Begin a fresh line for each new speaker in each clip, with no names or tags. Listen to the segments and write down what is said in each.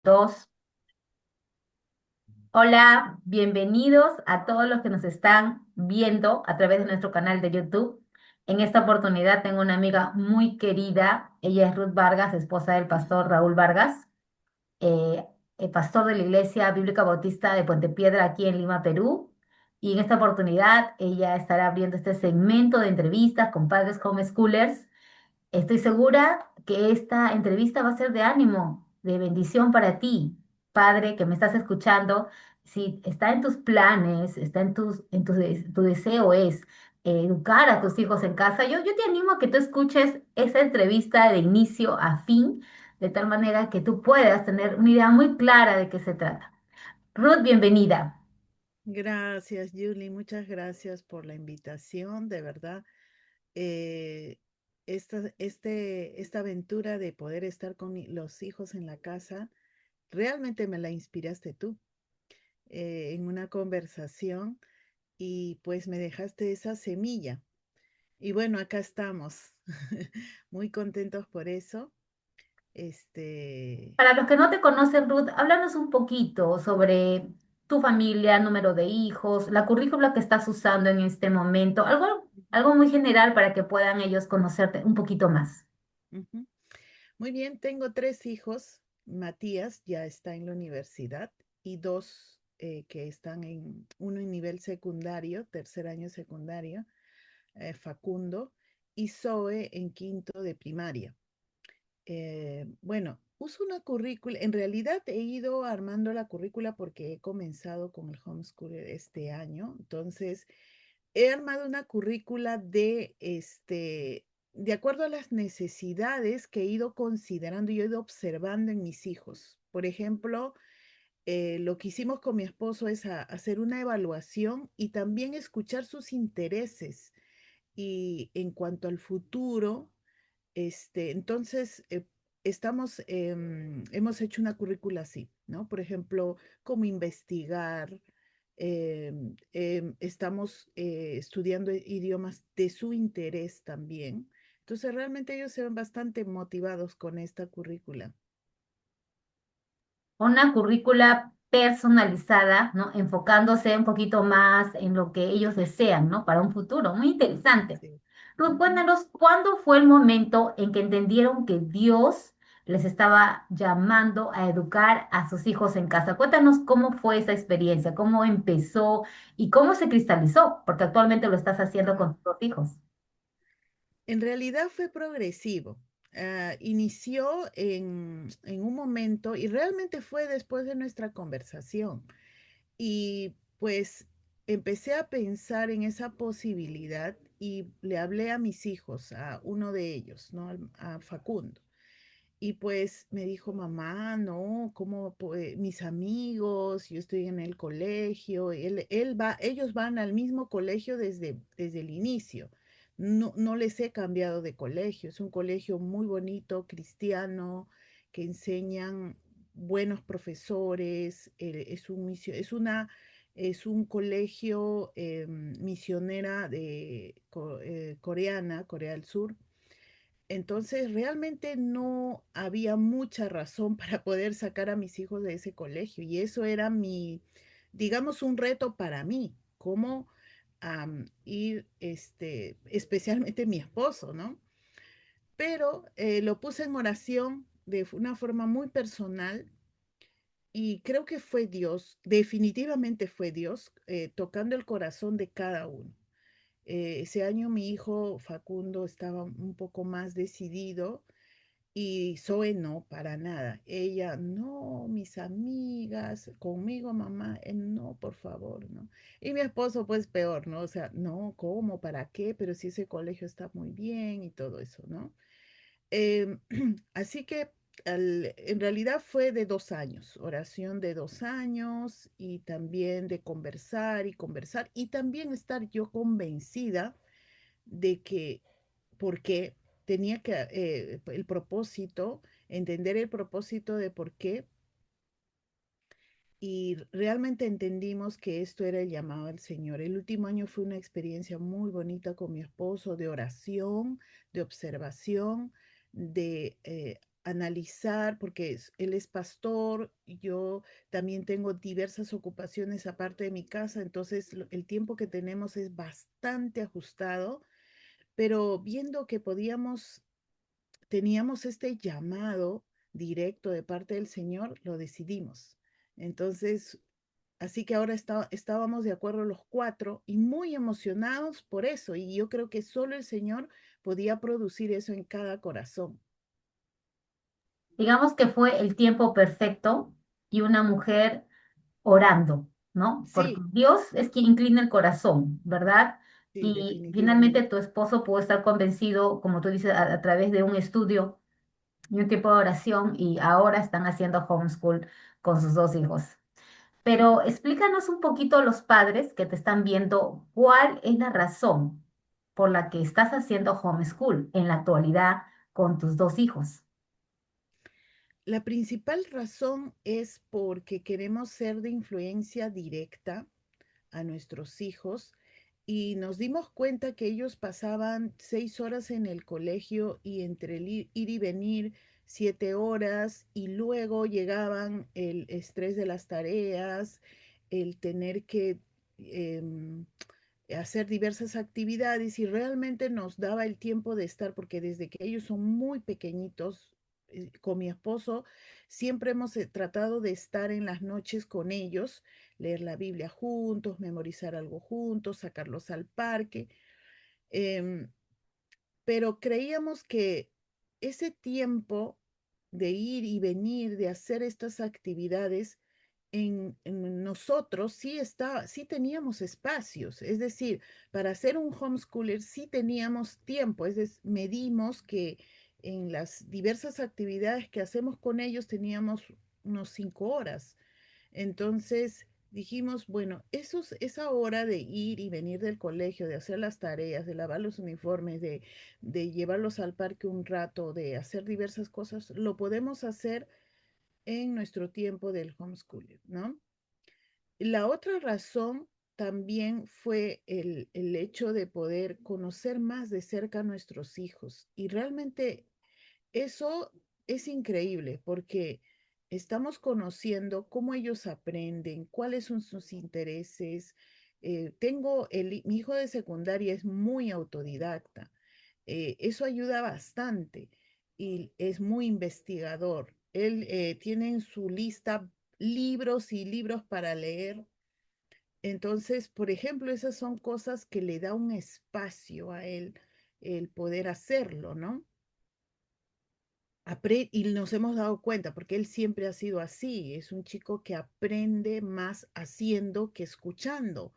Dos. Hola, bienvenidos a todos los que nos están viendo a través de nuestro canal de YouTube. En esta oportunidad tengo una amiga muy querida. Ella es Ruth Vargas, esposa del pastor Raúl Vargas, el pastor de la Iglesia Bíblica Bautista de Puente Piedra aquí en Lima, Perú. Y en esta oportunidad ella estará abriendo este segmento de entrevistas con padres homeschoolers. Estoy segura que esta entrevista va a ser de ánimo, de bendición para ti, padre, que me estás escuchando. Si está en tus planes, está tu deseo es educar a tus hijos en casa, yo te animo a que tú escuches esa entrevista de inicio a fin, de tal manera que tú puedas tener una idea muy clara de qué se trata. Ruth, bienvenida.
Gracias, Julie. Muchas gracias por la invitación. De verdad, eh, esta aventura de poder estar con los hijos en la casa, realmente me la inspiraste tú en una conversación y pues me dejaste esa semilla. Y bueno, acá estamos, muy contentos por eso. Este,
Para los que no te conocen, Ruth, háblanos un poquito sobre tu familia, número de hijos, la currícula que estás usando en este momento, algo muy general para que puedan ellos conocerte un poquito más.
ujú. Muy bien, tengo tres hijos. Matías ya está en la universidad y dos que están uno en nivel secundario, tercer año secundario, Facundo, y Zoe en quinto de primaria. Bueno, uso una currícula, en realidad he ido armando la currícula porque he comenzado con el homeschool este año, entonces he armado una currícula de acuerdo a las necesidades que he ido considerando y he ido observando en mis hijos. Por ejemplo, lo que hicimos con mi esposo es hacer una evaluación y también escuchar sus intereses. Y en cuanto al futuro, entonces, hemos hecho una currícula así, ¿no? Por ejemplo, cómo investigar, estamos estudiando idiomas de su interés también. Entonces, realmente ellos se ven bastante motivados con esta currícula.
Una currícula personalizada, ¿no? Enfocándose un poquito más en lo que ellos desean, ¿no? Para un futuro. Muy interesante.
Sí.
Ruth,
Ujú.
cuéntanos, ¿cuándo fue el momento en que entendieron que Dios les estaba llamando a educar a sus hijos en casa? Cuéntanos cómo fue esa experiencia, cómo empezó y cómo se cristalizó, porque actualmente lo estás haciendo
Ajá.
con tus dos hijos.
En realidad fue progresivo. Inició en un momento y realmente fue después de nuestra conversación. Y pues empecé a pensar en esa posibilidad y le hablé a mis hijos, a uno de ellos, ¿no? A Facundo. Y pues me dijo, mamá, no, mis amigos, yo estoy en el colegio, ellos van al mismo colegio desde el inicio. No, no les he cambiado de colegio, es un colegio muy bonito, cristiano, que enseñan buenos profesores, es un colegio misionera coreana, Corea del Sur. Entonces, realmente no había mucha razón para poder sacar a mis hijos de ese colegio y eso era digamos, un reto para mí, cómo ir, especialmente mi esposo, ¿no? Pero lo puse en oración de una forma muy personal y creo que fue Dios, definitivamente fue Dios, tocando el corazón de cada uno. Ese año mi hijo Facundo estaba un poco más decidido y Zoe no, para nada. Ella, no, mis amigas, conmigo, mamá, no, por favor, no. Y mi esposo, pues peor, ¿no? O sea, no, ¿cómo? ¿Para qué? Pero si ese colegio está muy bien y todo eso, ¿no? Em, así que en realidad fue de 2 años, oración de 2 años y también de conversar y conversar y también estar yo convencida de que porque tenía que el propósito, entender el propósito de por qué y realmente entendimos que esto era el llamado del Señor. El último año fue una experiencia muy bonita con mi esposo de oración, de observación, de analizar, porque él es pastor, y yo también tengo diversas ocupaciones aparte de mi casa, entonces el tiempo que tenemos es bastante ajustado, pero viendo que teníamos este llamado directo de parte del Señor, lo decidimos. Entonces, así que ahora estábamos de acuerdo los cuatro y muy emocionados por eso. Y yo creo que solo el Señor podía producir eso en cada corazón.
Digamos que fue el tiempo perfecto y una mujer orando, ¿no? Porque
Sí,
Dios es quien inclina el corazón, ¿verdad?
sí,
Y finalmente
definitivamente.
tu esposo pudo estar convencido, como tú dices, a través de un estudio y un tipo de oración y ahora están haciendo homeschool con sus dos hijos. Pero explícanos un poquito a los padres que te están viendo, ¿cuál es la razón por la que estás haciendo homeschool en la actualidad con tus dos hijos?
La principal razón es porque queremos ser de influencia directa a nuestros hijos y nos dimos cuenta que ellos pasaban 6 horas en el colegio y entre el ir y venir 7 horas y luego llegaban el estrés de las tareas, el tener que em, hacer diversas actividades y realmente nos daba el tiempo de estar, porque desde que ellos son muy pequeñitos, con mi esposo, siempre hemos tratado de estar en las noches con ellos, leer la Biblia juntos, memorizar algo juntos, sacarlos al parque. em, pero creíamos que ese tiempo de ir y venir, de hacer estas actividades, en nosotros sí teníamos espacios, es decir, para hacer un homeschooler sí teníamos tiempo, es decir, medimos que en las diversas actividades que hacemos con ellos teníamos unos 5 horas. Entonces dijimos, bueno, esa hora de ir y venir del colegio, de hacer las tareas, de lavar los uniformes, de llevarlos al parque un rato, de hacer diversas cosas, lo podemos hacer en nuestro tiempo del homeschooling, ¿no? La otra razón también fue el hecho de poder conocer más de cerca a nuestros hijos. Y realmente eso es increíble porque estamos conociendo cómo ellos aprenden, cuáles son sus intereses. Mi hijo de secundaria es muy autodidacta. Eso ayuda bastante y es muy investigador. Él tiene en su lista libros y libros para leer. Entonces, por ejemplo, esas son cosas que le da un espacio a él el poder hacerlo, ¿no? Y nos hemos dado cuenta, porque él siempre ha sido así, es un chico que aprende más haciendo que escuchando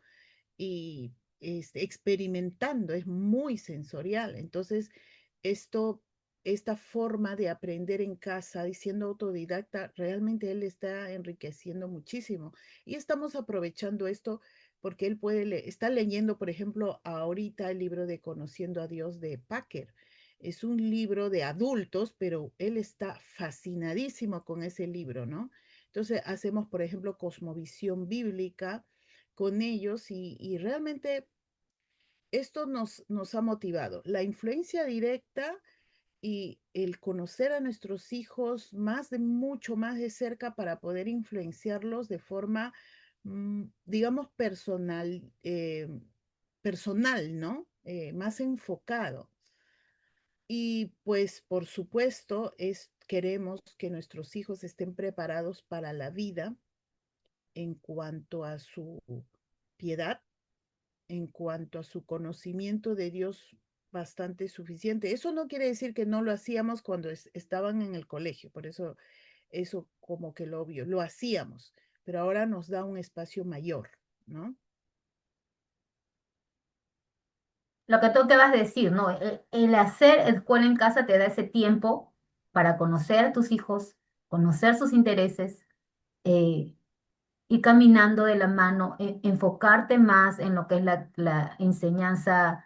y experimentando, es muy sensorial. Entonces, esto, esta forma de aprender en casa y siendo autodidacta, realmente él está enriqueciendo muchísimo. Y estamos aprovechando esto porque él está leyendo, por ejemplo, ahorita el libro de Conociendo a Dios de Packer. Es un libro de adultos, pero él está fascinadísimo con ese libro, ¿no? Entonces hacemos, por ejemplo, cosmovisión bíblica con ellos y realmente esto nos ha motivado. La influencia directa y el conocer a nuestros hijos mucho más de cerca para poder influenciarlos de forma, digamos, personal, ¿no? Más enfocado. Y pues, por supuesto, queremos que nuestros hijos estén preparados para la vida en cuanto a su piedad, en cuanto a su conocimiento de Dios bastante suficiente. Eso no quiere decir que no lo hacíamos cuando estaban en el colegio, por eso como que lo obvio, lo hacíamos, pero ahora nos da un espacio mayor, ¿no?
Lo que tú acabas de decir, ¿no? El hacer escuela en casa te da ese tiempo para conocer a tus hijos, conocer sus intereses, eh, ir caminando de la mano, enfocarte más en lo que es la enseñanza,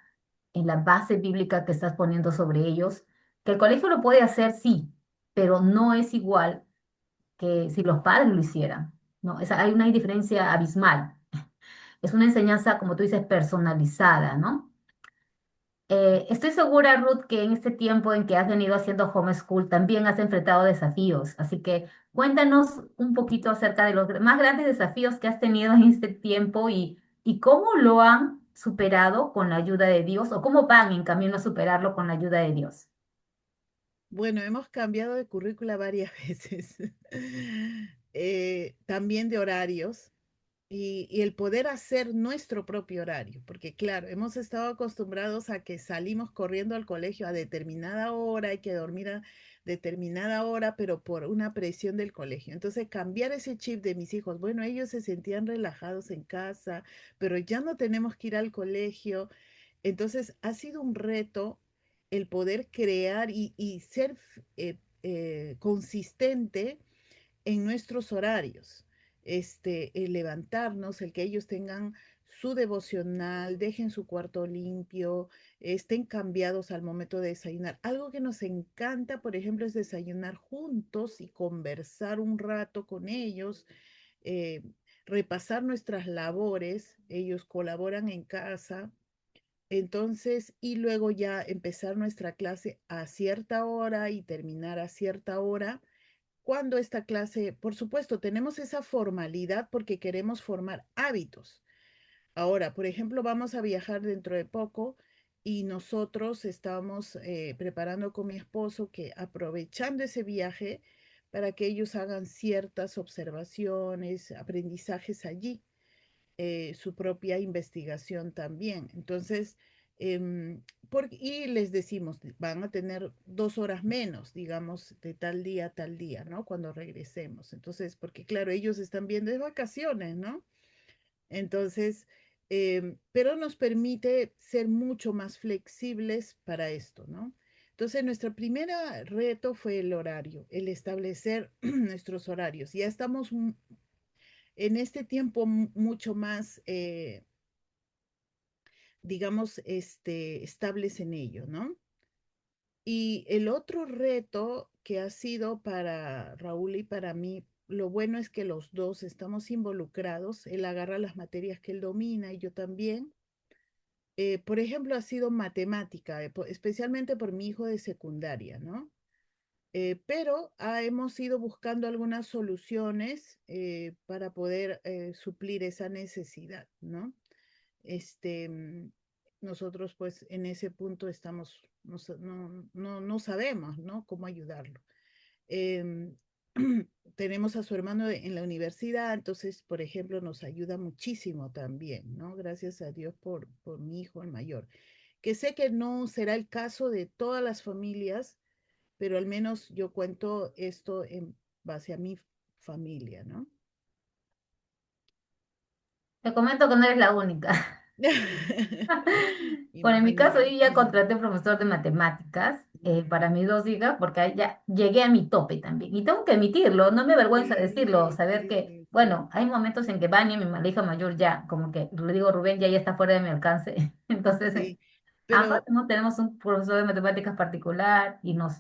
en la base bíblica que estás poniendo sobre ellos. Que el colegio lo puede hacer, sí, pero no es igual que si los padres lo hicieran, ¿no? Hay una diferencia abismal. Es una enseñanza, como tú dices, personalizada, ¿no? Estoy segura, Ruth, que en este tiempo en que has venido haciendo homeschool también has enfrentado desafíos. Así que cuéntanos un poquito acerca de los más grandes desafíos que has tenido en este tiempo y cómo lo han superado con la ayuda de Dios o cómo van en camino a superarlo con la ayuda de Dios.
Bueno, hemos cambiado de currícula varias veces, también de horarios y el poder hacer nuestro propio horario, porque claro, hemos estado acostumbrados a que salimos corriendo al colegio a determinada hora, hay que dormir a determinada hora, pero por una presión del colegio. Entonces, cambiar ese chip de mis hijos, bueno, ellos se sentían relajados en casa, pero ya no tenemos que ir al colegio. Entonces, ha sido un reto el poder crear y ser consistente en nuestros horarios. El levantarnos, el que ellos tengan su devocional, dejen su cuarto limpio, estén cambiados al momento de desayunar. Algo que nos encanta, por ejemplo, es desayunar juntos y conversar un rato con ellos, eh, repasar nuestras labores. Ellos colaboran en casa, entonces, y luego ya empezar nuestra clase a cierta hora y terminar a cierta hora. Cuando esta clase, por supuesto, tenemos esa formalidad porque queremos formar hábitos. Ahora, por ejemplo, vamos a viajar dentro de poco y nosotros estamos preparando con mi esposo que aprovechando ese viaje para que ellos hagan ciertas observaciones, aprendizajes allí, su propia investigación también. Entonces, y les decimos, van a tener 2 horas menos, digamos, de tal día a tal día, ¿no? Cuando regresemos. Entonces, porque claro, ellos están viendo de vacaciones, ¿no? Entonces, pero nos permite ser mucho más flexibles para esto, ¿no? Entonces, nuestro primer reto fue el horario, el establecer nuestros horarios. Ya estamos en este tiempo mucho más, digamos, estables en ello, ¿no? Y el otro reto que ha sido para Raúl y para mí, lo bueno es que los dos estamos involucrados. Él agarra las materias que él domina y yo también. Por ejemplo, ha sido matemática, especialmente por mi hijo de secundaria, ¿no? Pero hemos ido buscando algunas soluciones para poder suplir esa necesidad, ¿no? Este, mm, Nosotros pues en ese punto estamos, no sabemos, ¿no? Cómo ayudarlo. Em, Tenemos a su hermano en la universidad, entonces, por ejemplo, nos ayuda muchísimo también, ¿no? Gracias a Dios por mi hijo el mayor, que sé que no será el caso de todas las familias, pero al menos yo cuento esto en base a mi familia, ¿no?
Te comento que no eres la única. Bueno, en mi caso
Imagino.
yo ya contraté un profesor de matemáticas para mis dos hijas porque ahí ya llegué a mi tope también. Y tengo que admitirlo, no me avergüenza decirlo,
Sí,
saber
sí,
que,
sí, sí,
bueno, hay momentos en que Vania, la hija mayor, ya, como que le digo, Rubén, ya está fuera de mi alcance. Entonces,
sí.
ambas
Pero
no tenemos un profesor de matemáticas particular y nos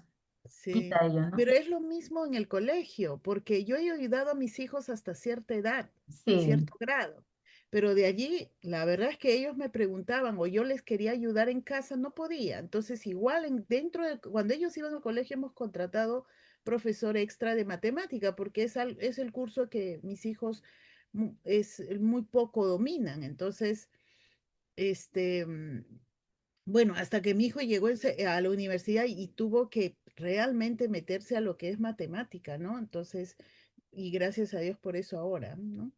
sí,
quita ello, ¿no?
pero es lo mismo en el colegio, porque yo he ayudado a mis hijos hasta cierta edad,
Sí,
cierto grado, pero de allí, la verdad es que ellos me preguntaban o yo les quería ayudar en casa, no podía. Entonces, igual dentro de, cuando ellos iban al colegio hemos contratado profesor extra de matemática, porque es el curso que mis hijos muy poco dominan. Entonces, este, mm, bueno, hasta que mi hijo llegó a la universidad y tuvo que realmente meterse a lo que es matemática, ¿no? Entonces, y gracias a Dios por eso ahora, ¿no?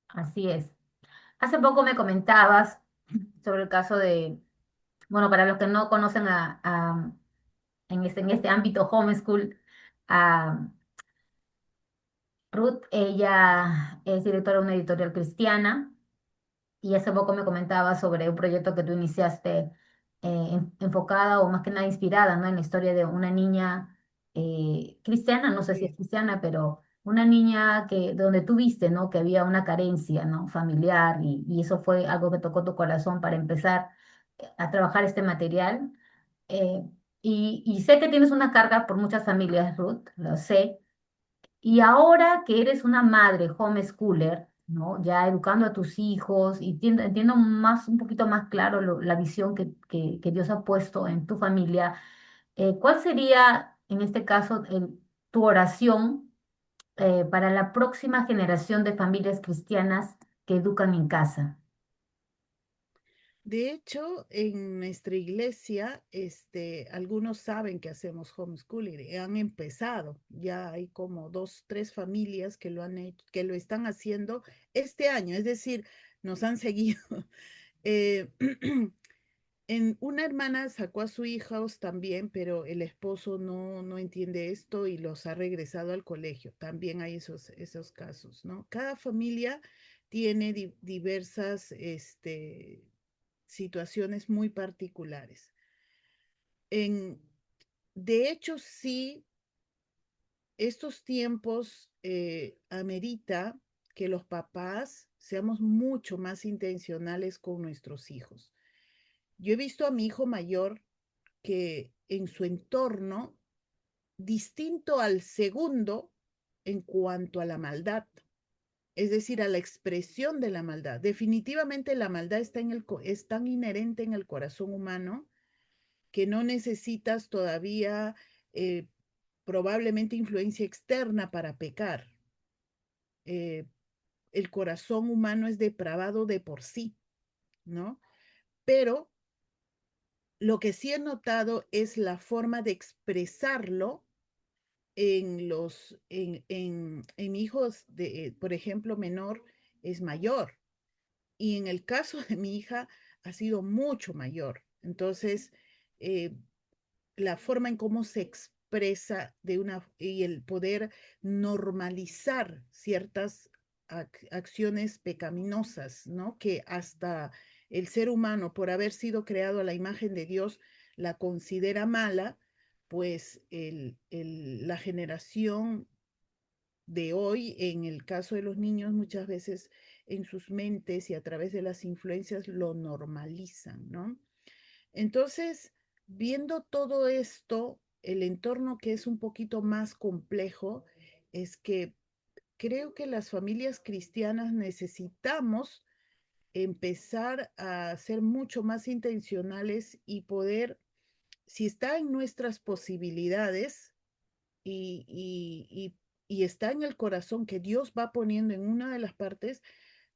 así es. Hace poco me comentabas sobre el caso de, bueno, para los que no conocen en este ámbito homeschool, a Ruth, ella es directora de una editorial cristiana y hace poco me comentaba sobre un proyecto que tú iniciaste enfocada o más que nada inspirada, ¿no? En la historia de una niña cristiana, no sé si es
Sí,
cristiana, pero una niña donde tú viste, ¿no? Que había una carencia, ¿no? Familiar y eso fue algo que tocó tu corazón para empezar a trabajar este material. Eh, y sé que tienes una carga por muchas familias, Ruth, lo sé. Y ahora que eres una madre homeschooler, ¿no? Ya educando a tus hijos y entiendo más, un poquito más claro la visión que Dios ha puesto en tu familia. ¿Cuál sería, en este caso, tu oración para la próxima generación de familias cristianas que educan en casa?
De hecho, en nuestra iglesia, algunos saben que hacemos homeschooling, han empezado, ya hay como dos, tres familias que lo han hecho, que lo están haciendo este año, es decir, nos han seguido. Eh, una hermana sacó a su hijos también, pero el esposo no entiende esto y los ha regresado al colegio. También hay esos casos, ¿no? Cada familia tiene diversas, situaciones muy particulares. En, de hecho, sí, estos tiempos amerita que los papás seamos mucho más intencionales con nuestros hijos. Yo he visto a mi hijo mayor que en su entorno, distinto al segundo en cuanto a la maldad, es decir, a la expresión de la maldad. Definitivamente la maldad es tan inherente en el corazón humano que no necesitas todavía eh, probablemente influencia externa para pecar. Eh, el corazón humano es depravado de por sí, ¿no? Pero lo que sí he notado es la forma de expresarlo en hijos de, por ejemplo, menor es mayor. Y en el caso de mi hija ha sido mucho mayor. Entonces, eh, la forma en cómo se expresa y el poder normalizar ciertas acciones pecaminosas, ¿no? Que hasta el ser humano, por haber sido creado a la imagen de Dios, la considera mala, pues la generación de hoy, en el caso de los niños, muchas veces en sus mentes y a través de las influencias lo normalizan, ¿no? Entonces, viendo todo esto, el entorno que es un poquito más complejo, es que creo que las familias cristianas necesitamos empezar a ser mucho más intencionales y poder, si está en nuestras posibilidades y, y, y, y está en el corazón que Dios va poniendo en una de las partes,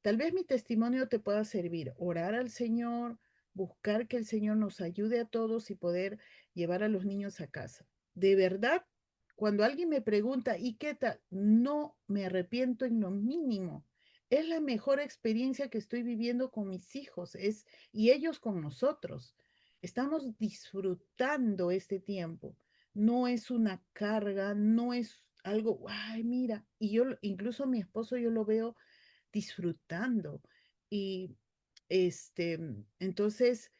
tal vez mi testimonio te pueda servir, orar al Señor, buscar que el Señor nos ayude a todos y poder llevar a los niños a casa. De verdad, cuando alguien me pregunta, ¿y qué tal? No me arrepiento en lo mínimo. Es la mejor experiencia que estoy viviendo con mis hijos, y ellos con nosotros. Estamos disfrutando este tiempo. No es una carga, no es algo, ay, mira, y yo, incluso mi esposo, yo lo veo disfrutando. Y entonces,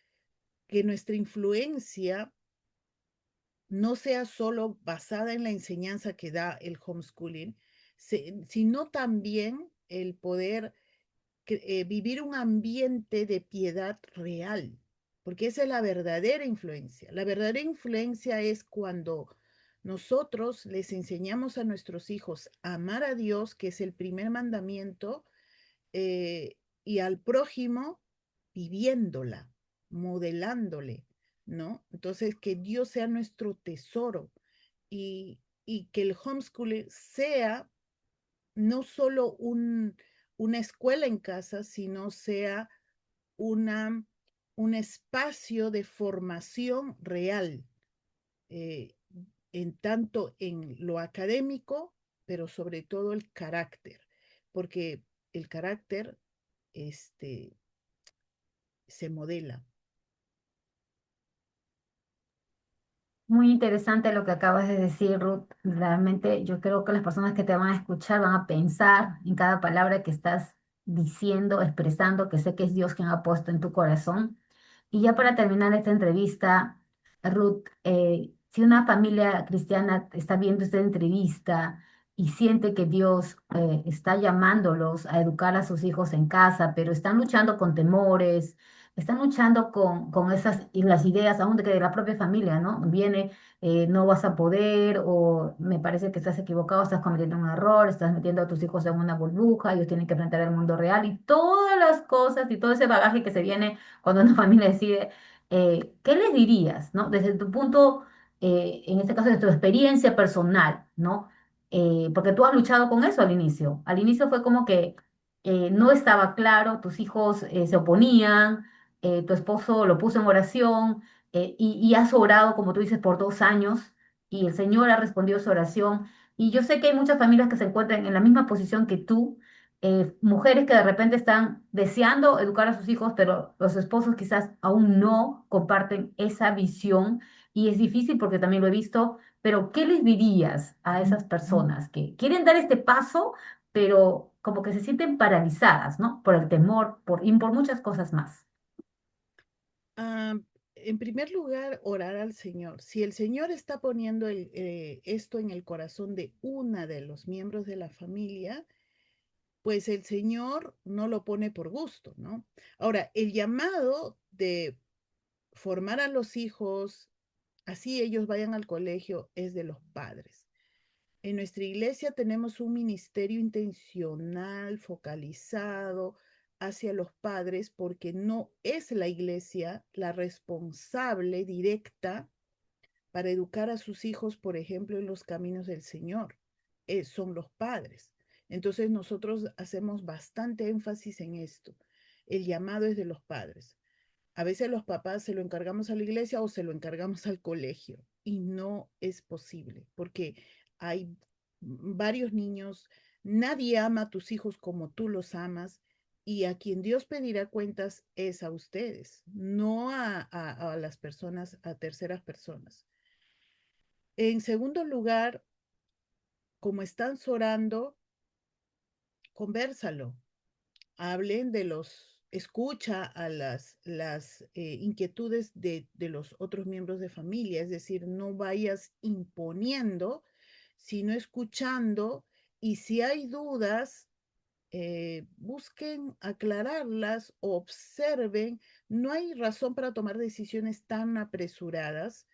que nuestra influencia no sea solo basada en la enseñanza que da el homeschooling, sino también el poder vivir un ambiente de piedad real, porque esa es la verdadera influencia. La verdadera influencia es cuando nosotros les enseñamos a nuestros hijos a amar a Dios, que es el primer mandamiento, y al prójimo viviéndola, modelándole, ¿no? Entonces, que Dios sea nuestro tesoro y que el homeschooling sea no solo una escuela en casa, sino sea una, un espacio de formación real, eh, en tanto en lo académico, pero sobre todo el carácter, porque el carácter este, se modela.
Muy interesante lo que acabas de decir, Ruth. Realmente yo creo que las personas que te van a escuchar van a pensar en cada palabra que estás diciendo, expresando, que sé que es Dios quien ha puesto en tu corazón. Y ya para terminar esta entrevista, Ruth, si una familia cristiana está viendo esta entrevista y siente que Dios está llamándolos a educar a sus hijos en casa, pero están luchando con temores, están luchando con esas y las ideas aún de que de la propia familia, ¿no? Viene, no vas a poder, o me parece que estás equivocado, estás cometiendo un error, estás metiendo a tus hijos en una burbuja, ellos tienen que enfrentar el mundo real y todas las cosas y todo ese bagaje que se viene cuando una familia decide, ¿qué les dirías, ¿no? Desde tu punto, en este caso, de tu experiencia personal, ¿no? Porque tú has luchado con eso al inicio. Al inicio fue como que no estaba claro, tus hijos se oponían, tu esposo lo puso en oración y has orado, como tú dices, por 2 años y el Señor ha respondido su oración. Y yo sé que hay muchas familias que se encuentran en la misma posición que tú, mujeres que de repente están deseando educar a sus hijos, pero los esposos quizás aún no comparten esa visión y es difícil porque también lo he visto. Pero ¿qué les dirías a esas personas que quieren dar este paso, pero como que se sienten paralizadas, ¿no? Por el temor, y por muchas cosas más?
Ah, en primer lugar, orar al Señor. Si el Señor está poniendo esto en el corazón de una de los miembros de la familia, pues el Señor no lo pone por gusto, ¿no? Ahora, el llamado de formar a los hijos, así ellos vayan al colegio, es de los padres. En nuestra iglesia tenemos un ministerio intencional, focalizado hacia los padres, porque no es la iglesia la responsable directa para educar a sus hijos, por ejemplo, en los caminos del Señor. Son los padres. Entonces nosotros hacemos bastante énfasis en esto. El llamado es de los padres. A veces los papás se lo encargamos a la iglesia o se lo encargamos al colegio y no es posible porque hay varios niños, nadie ama a tus hijos como tú los amas y a quien Dios pedirá cuentas es a ustedes, no a las personas, a terceras personas. En segundo lugar, como están orando, convérsalo, hablen de escucha a las inquietudes de los otros miembros de familia, es decir, no vayas imponiendo, sino escuchando y si hay dudas, busquen aclararlas, observen, no hay razón para tomar decisiones tan apresuradas.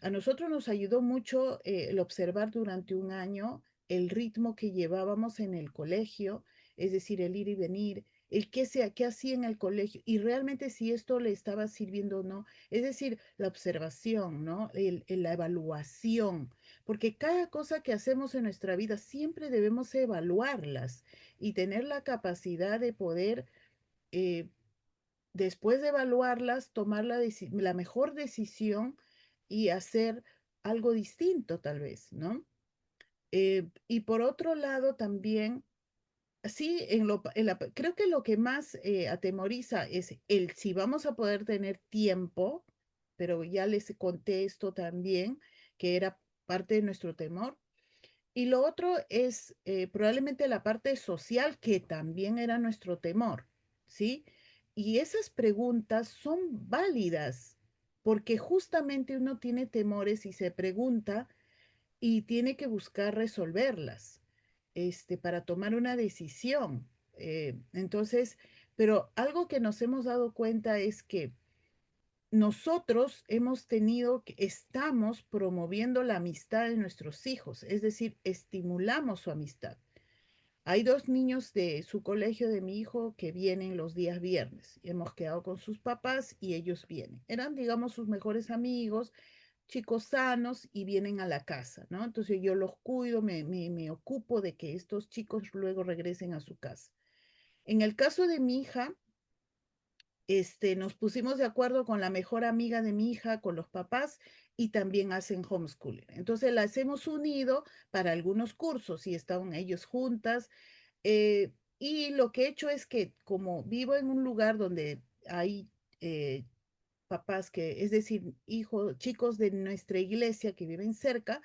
A nosotros nos ayudó mucho el observar durante un año el ritmo que llevábamos en el colegio, es decir, el ir y venir, qué hacía en el colegio y realmente si esto le estaba sirviendo o no, es decir, la observación, ¿no? La evaluación, porque cada cosa que hacemos en nuestra vida siempre debemos evaluarlas y tener la capacidad de poder eh, después de evaluarlas, tomar la mejor decisión y hacer algo distinto tal vez, ¿no? Y por otro lado también, sí, creo que lo que más atemoriza es el si vamos a poder tener tiempo, pero ya les conté esto también, que era parte de nuestro temor. Y lo otro es probablemente la parte social, que también era nuestro temor, ¿sí? Y esas preguntas son válidas, porque justamente uno tiene temores y se pregunta y tiene que buscar resolverlas, para tomar una decisión. Entonces, pero algo que nos hemos dado cuenta es que nosotros estamos promoviendo la amistad de nuestros hijos, es decir, estimulamos su amistad. Hay dos niños de su colegio de mi hijo que vienen los días viernes. Hemos quedado con sus papás y ellos vienen. Eran, digamos, sus mejores amigos, chicos sanos y vienen a la casa, ¿no? Entonces yo los cuido, me ocupo de que estos chicos luego regresen a su casa. En el caso de mi hija, nos pusimos de acuerdo con la mejor amiga de mi hija, con los papás, y también hacen homeschooling. Entonces las hemos unido para algunos cursos y estaban ellos juntas. Y lo que he hecho es que como vivo en un lugar donde hay eh, papás es decir, hijos, chicos de nuestra iglesia que viven cerca,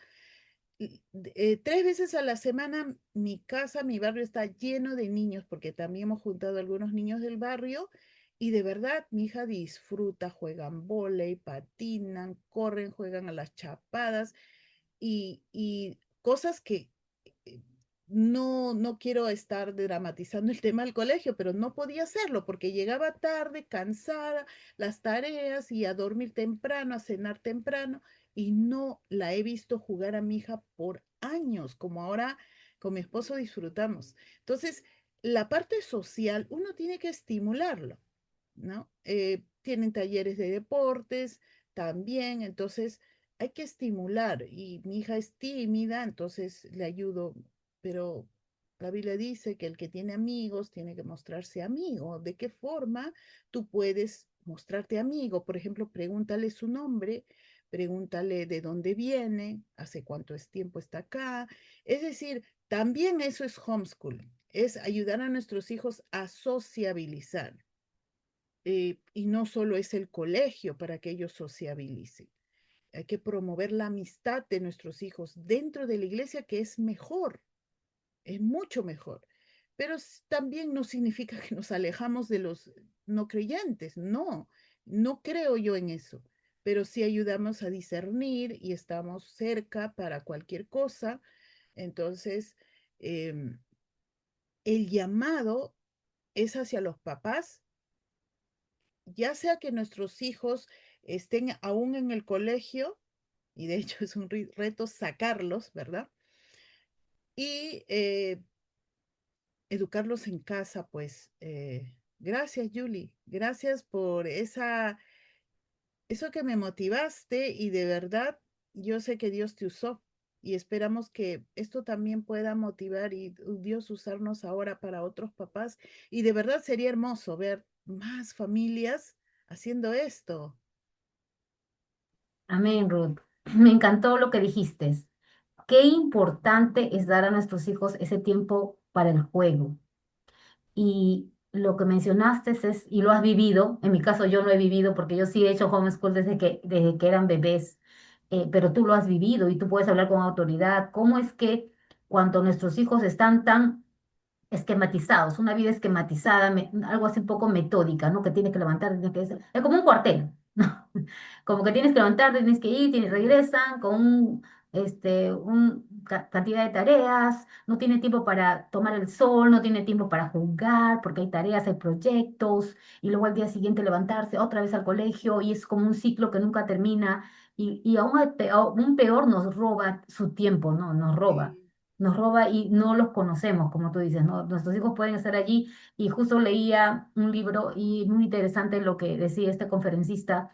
3 veces a la semana mi casa, mi barrio está lleno de niños, porque también hemos juntado algunos niños del barrio y de verdad mi hija disfruta, juegan vóley, patinan, corren, juegan a las chapadas y cosas que no quiero estar dramatizando el tema del colegio, pero no podía hacerlo porque llegaba tarde, cansada, las tareas y a dormir temprano, a cenar temprano, y no la he visto jugar a mi hija por años, como ahora con mi esposo disfrutamos. Entonces, la parte social uno tiene que estimularlo, ¿no? Tienen talleres de deportes también, entonces hay que estimular y mi hija es tímida, entonces le ayudo, pero la Biblia dice que el que tiene amigos tiene que mostrarse amigo. ¿De qué forma tú puedes mostrarte amigo? Por ejemplo, pregúntale su nombre, pregúntale de dónde viene, hace cuánto es tiempo está acá. Es decir, también eso es homeschooling, es ayudar a nuestros hijos a sociabilizar. Y no solo es el colegio para que ellos sociabilicen. Hay que promover la amistad de nuestros hijos dentro de la iglesia, que es mejor, es mucho mejor. Pero también no significa que nos alejamos de los no creyentes. No, no creo yo en eso. Pero sí ayudamos a discernir y estamos cerca para cualquier cosa. Entonces, em, el llamado es hacia los papás, ya sea que nuestros hijos estén aún en el colegio, y de hecho es un reto sacarlos, ¿verdad? Y educarlos en casa, pues gracias, Julie, gracias por eso que me motivaste y de verdad yo sé que Dios te usó y esperamos que esto también pueda motivar y Dios usarnos ahora para otros papás y de verdad sería hermoso ver más familias haciendo esto.
Amén, Ruth. Me encantó lo que dijiste. Qué importante es dar a nuestros hijos ese tiempo para el juego. Y lo que mencionaste es, y lo has vivido, en mi caso yo no he vivido porque yo sí he hecho homeschool desde que eran bebés, pero tú lo has vivido y tú puedes hablar con autoridad. ¿Cómo es que cuando nuestros hijos están tan esquematizados, una vida esquematizada, algo así un poco metódica, ¿no? Que tienes que levantar, tienes que hacer, es como un cuartel, ¿no? Como que tienes que levantar, tienes que ir, regresan con cantidad de tareas, no tiene tiempo para tomar el sol, no tiene tiempo para jugar, porque hay tareas, hay proyectos, y luego al día siguiente levantarse otra vez al colegio, y es como un ciclo que nunca termina, y aún peor nos roba su tiempo, ¿no?
Sí,
Nos roba y no los conocemos, como tú dices, ¿no? Nuestros hijos pueden estar allí y justo leía un libro y muy interesante lo que decía este conferencista,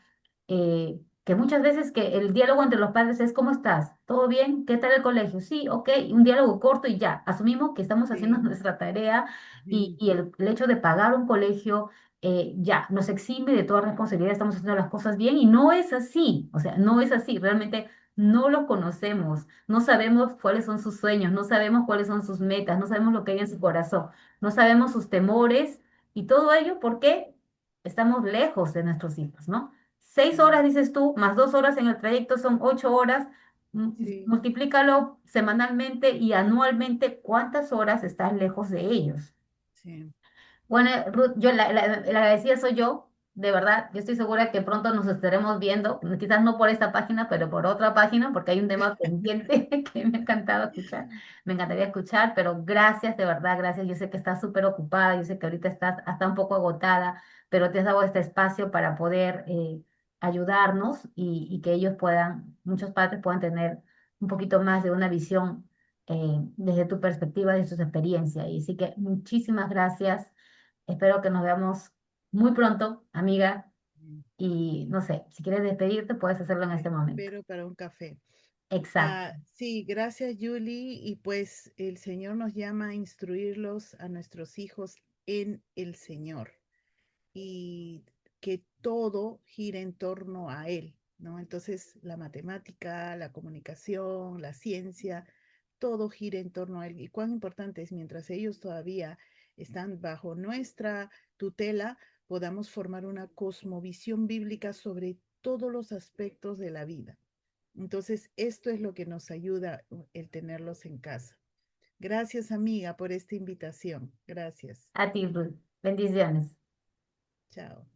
que muchas veces que el diálogo entre los padres es ¿cómo estás? ¿Todo bien? ¿Qué tal el colegio? Sí, ok, un diálogo corto y ya, asumimos que estamos haciendo
sí,
nuestra tarea y,
sí,
y el hecho de pagar un colegio ya nos exime de toda responsabilidad, estamos haciendo las cosas bien y no es así, o sea, no es así, realmente no lo conocemos. No sabemos cuáles son sus sueños, no sabemos cuáles son sus metas, no sabemos lo que hay en su corazón, no sabemos sus temores y todo ello porque estamos lejos de nuestros hijos, ¿no? 6 horas,
sí,
dices tú, más 2 horas en el trayecto son 8 horas.
sí,
Multiplícalo semanalmente y anualmente, ¿cuántas horas estás lejos de ellos?
sí,
Bueno, Ruth, yo la agradecida soy yo, de verdad. Yo estoy segura que pronto nos estaremos viendo, quizás no por esta página, pero por otra página, porque hay un tema pendiente que me ha encantado escuchar. Me encantaría escuchar, pero gracias, de verdad, gracias. Yo sé que estás súper ocupada, yo sé que ahorita estás hasta un poco agotada, pero te has dado este espacio para poder ayudarnos y que ellos puedan, muchos padres puedan tener un poquito más de una visión desde tu perspectiva, de sus experiencias. Y sí que muchísimas gracias. Espero que nos veamos muy pronto, amiga.
sí.
Y no sé, si quieres despedirte, puedes hacerlo en
Te
este momento.
espero para un café.
Exacto.
Sí, gracias, Julie. Y pues el Señor nos llama a instruirlos a nuestros hijos en el Señor y que todo gire en torno a Él, ¿no? Entonces, la matemática, la comunicación, la ciencia, todo gira en torno a Él. Y cuán importante es, mientras ellos todavía están bajo nuestra tutela, podamos formar una cosmovisión bíblica sobre todos los aspectos de la vida. Entonces, esto es lo que nos ayuda el tenerlos en casa. Gracias, amiga, por esta invitación. Gracias.
A ti, Ruth. Bendiciones.
Chao.